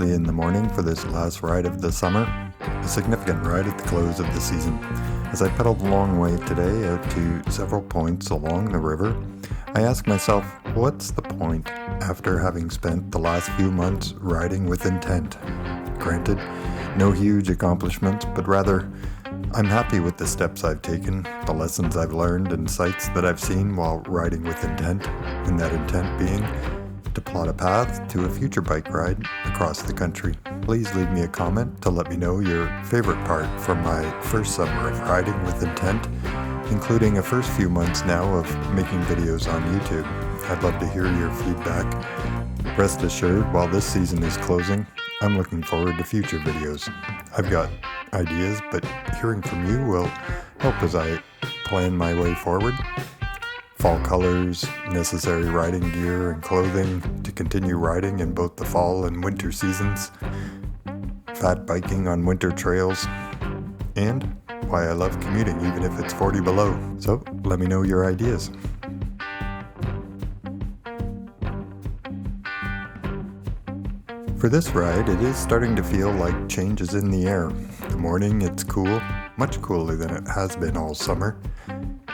early in the morning for this last ride of the summer, a significant ride at the close of the season. As I pedaled a long way today out to several points along the river, I asked myself, what's the point after having spent the last few months riding with intent? Granted, no huge accomplishments, but rather, I'm happy with the steps I've taken, the lessons I've learned, and sights that I've seen while riding with intent, and that intent being to plot a path to a future bike ride across the country. Please leave me a comment to let me know your favorite part from my first summer of riding with intent, including a first few months now of making videos on YouTube. I'd love to hear your feedback. Rest assured, while this season is closing, I'm looking forward to future videos. I've got ideas, but hearing from you will help as I plan my way forward. Fall colors, necessary riding gear and clothing to continue riding in both the fall and winter seasons, fat biking on winter trails, and why I love commuting even if it's 40 below. So let me know your ideas. For this ride, it is starting to feel like change is in the air. The morning it's cool, much cooler than it has been all summer.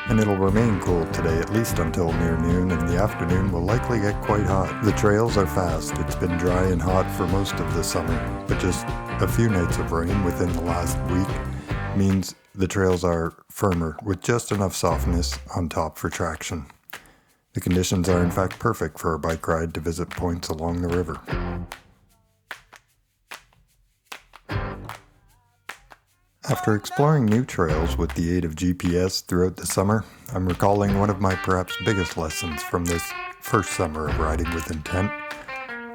And it'll remain cool today at least until near noon, and the afternoon will likely get quite hot. The trails are fast. It's been dry and hot for most of the summer, but just a few nights of rain within the last week means the trails are firmer with just enough softness on top for traction. The conditions are in fact perfect for a bike ride to visit points along the river. After exploring new trails with the aid of GPS throughout the summer, I'm recalling one of my perhaps biggest lessons from this first summer of riding with intent.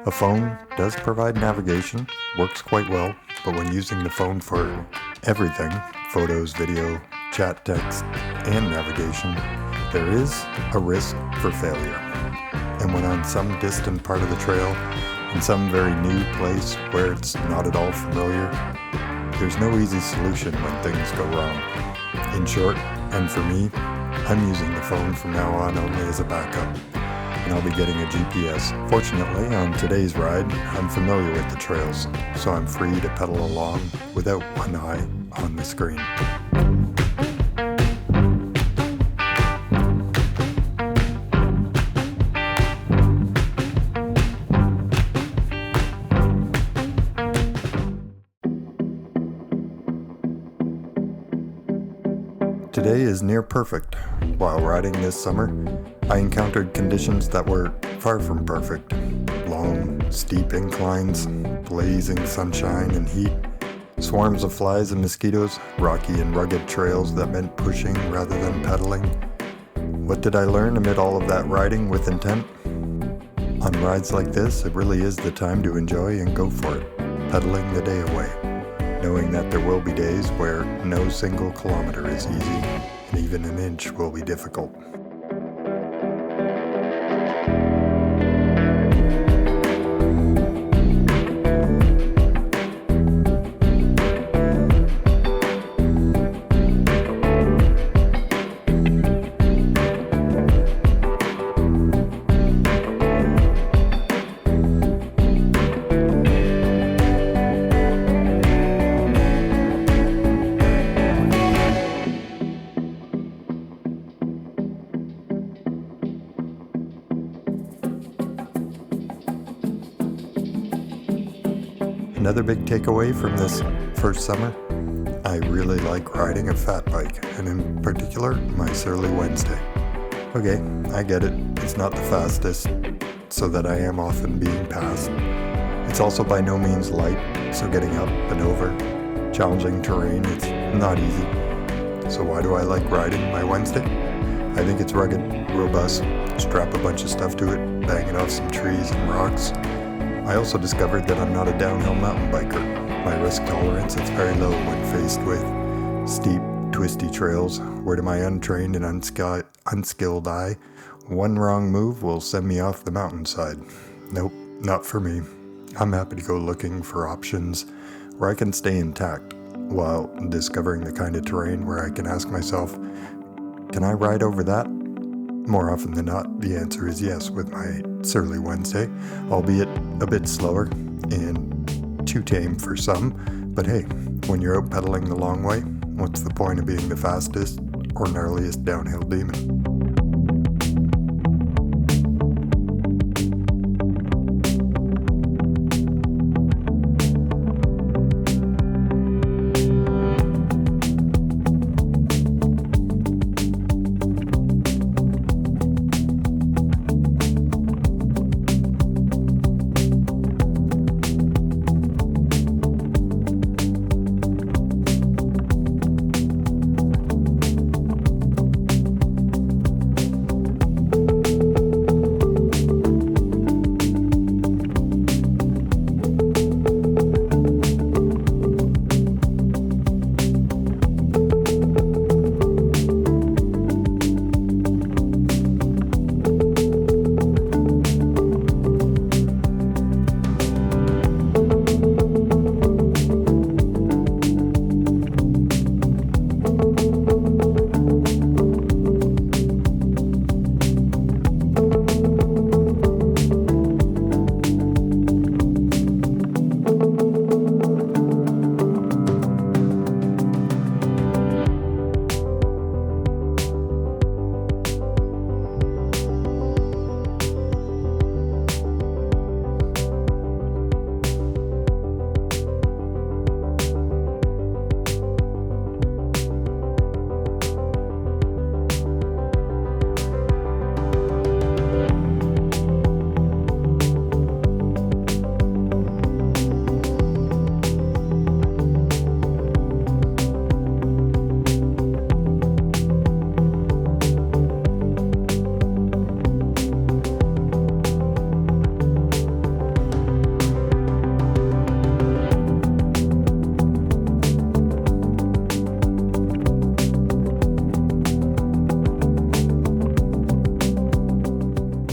A phone does provide navigation, works quite well, but when using the phone for everything, photos, video, chat, text, and navigation, there is a risk for failure. And when on some distant part of the trail, in some very new place where it's not at all familiar, there's no easy solution when things go wrong. In short, and for me, I'm using the phone from now on only as a backup, and I'll be getting a GPS. Fortunately, on today's ride, I'm familiar with the trails, so I'm free to pedal along without one eye on the screen. Today is near perfect. While riding this summer, I encountered conditions that were far from perfect. Long, steep inclines, blazing sunshine and heat, swarms of flies and mosquitoes, rocky and rugged trails that meant pushing rather than pedaling. What did I learn amid all of that riding with intent? On rides like this, it really is the time to enjoy and go for it, pedaling the day away, knowing that there will be days where no single kilometer is easy, and even an inch will be difficult. Another big takeaway from this first summer, I really like riding a fat bike, and in particular, my Surly Wednesday. Okay, I get it, it's not the fastest, so that I am often being passed. It's also by no means light, so getting up and over challenging terrain, it's not easy. So why do I like riding my Wednesday? I think it's rugged, robust, strap a bunch of stuff to it, bang it off some trees and rocks. I also discovered that I'm not a downhill mountain biker. My risk tolerance is very low when faced with steep, twisty trails, where to my untrained and unskilled eye, one wrong move will send me off the mountainside. Nope, not for me. I'm happy to go looking for options where I can stay intact, while discovering the kind of terrain where I can ask myself, can I ride over that? More often than not, the answer is yes with my Surly Wednesday, albeit a bit slower and too tame for some, but hey, when you're out pedaling the long way, what's the point of being the fastest or gnarliest downhill demon?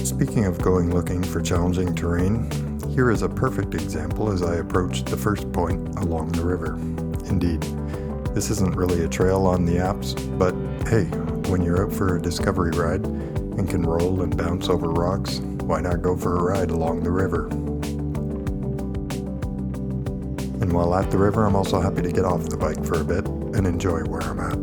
Speaking of going looking for challenging terrain, here is a perfect example as I approached the first point along the river. Indeed, this isn't really a trail on the apps, but hey, when you're out for a discovery ride and can roll and bounce over rocks, why not go for a ride along the river? And while at the river, I'm also happy to get off the bike for a bit and enjoy where I'm at.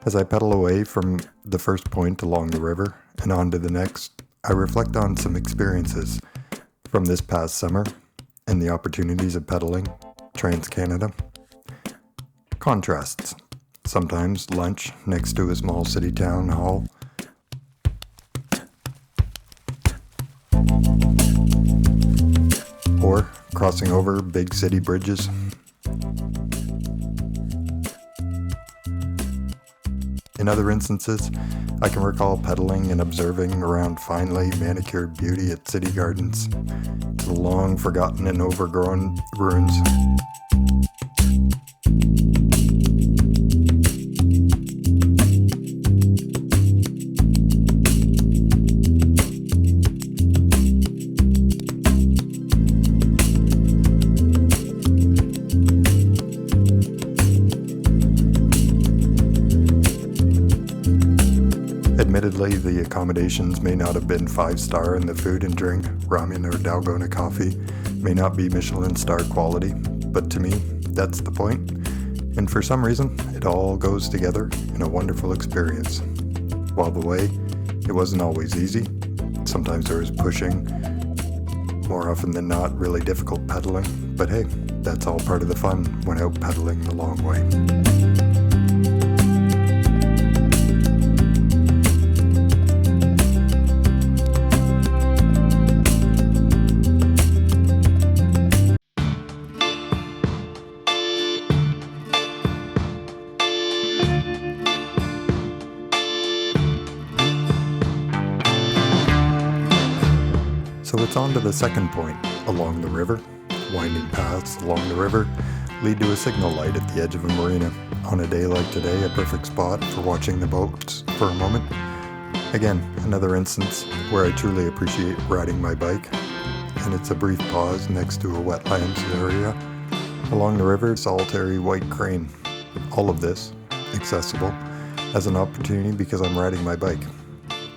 As I pedal away from the first point along the river and on to the next, I reflect on some experiences from this past summer and the opportunities of pedaling Trans-Canada. Contrasts. Sometimes lunch next to a small city town hall. Or crossing over big city bridges. In other instances, I can recall pedaling and observing around finely manicured beauty at city gardens to the long forgotten and overgrown ruins. Admittedly, the accommodations may not have been 5-star and the food and drink, ramen or Dalgona coffee, may not be Michelin star quality, but to me, that's the point. And for some reason, it all goes together in a wonderful experience. While the way, it wasn't always easy. Sometimes there was pushing, more often than not really difficult pedaling, but hey, that's all part of the fun when out pedaling the long way. it's on to the second point, along the river. Winding paths along the river lead to a signal light at the edge of a marina. On a day like today, a perfect spot for watching the boats for a moment. Again, another instance where I truly appreciate riding my bike, and it's a brief pause next to a wetlands area. Along the river, solitary white crane. All of this accessible as an opportunity because I'm riding my bike.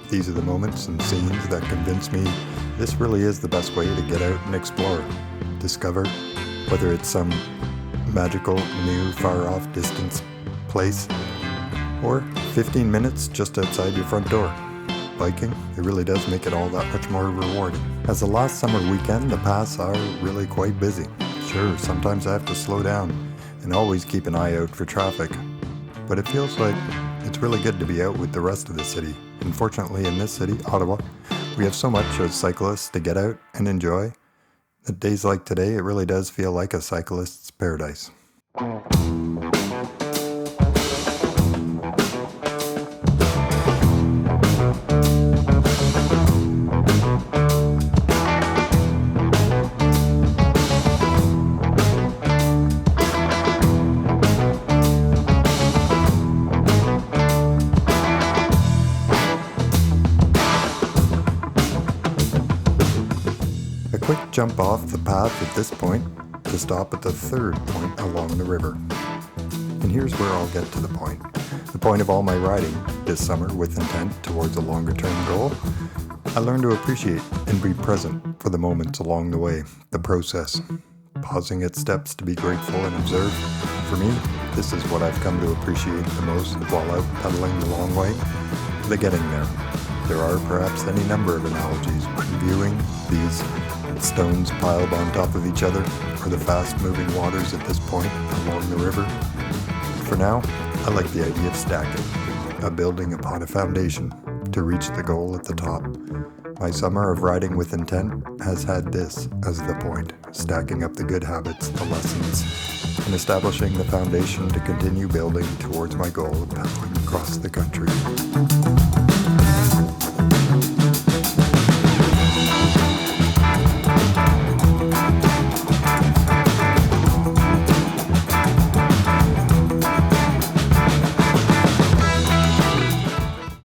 These are the moments and scenes that convince me this really is the best way to get out and explore, discover, whether it's some magical, new, far-off distance place, or 15 minutes just outside your front door. Biking, it really does make it all that much more rewarding. As the last summer weekend, the paths are really quite busy. Sure, sometimes I have to slow down and always keep an eye out for traffic, but it feels like it's really good to be out with the rest of the city. And fortunately in this city, Ottawa, we have so much as cyclists to get out and enjoy that days like today, it really does feel like a cyclist's paradise. A quick jump off the path at this point to stop at the third point along the river. And here's where I'll get to the point of all my riding this summer with intent towards a longer term goal. I learned to appreciate and be present for the moments along the way, the process, pausing at steps to be grateful and observe. For me, this is what I've come to appreciate the most while out pedaling the long way, the getting there. There are perhaps any number of analogies when viewing these stones piled on top of each other or the fast-moving waters at this point along the river. For now, I like the idea of stacking, of building upon a foundation to reach the goal at the top. My summer of riding with intent has had this as the point, stacking up the good habits, the lessons, and establishing the foundation to continue building towards my goal of pedaling across the country.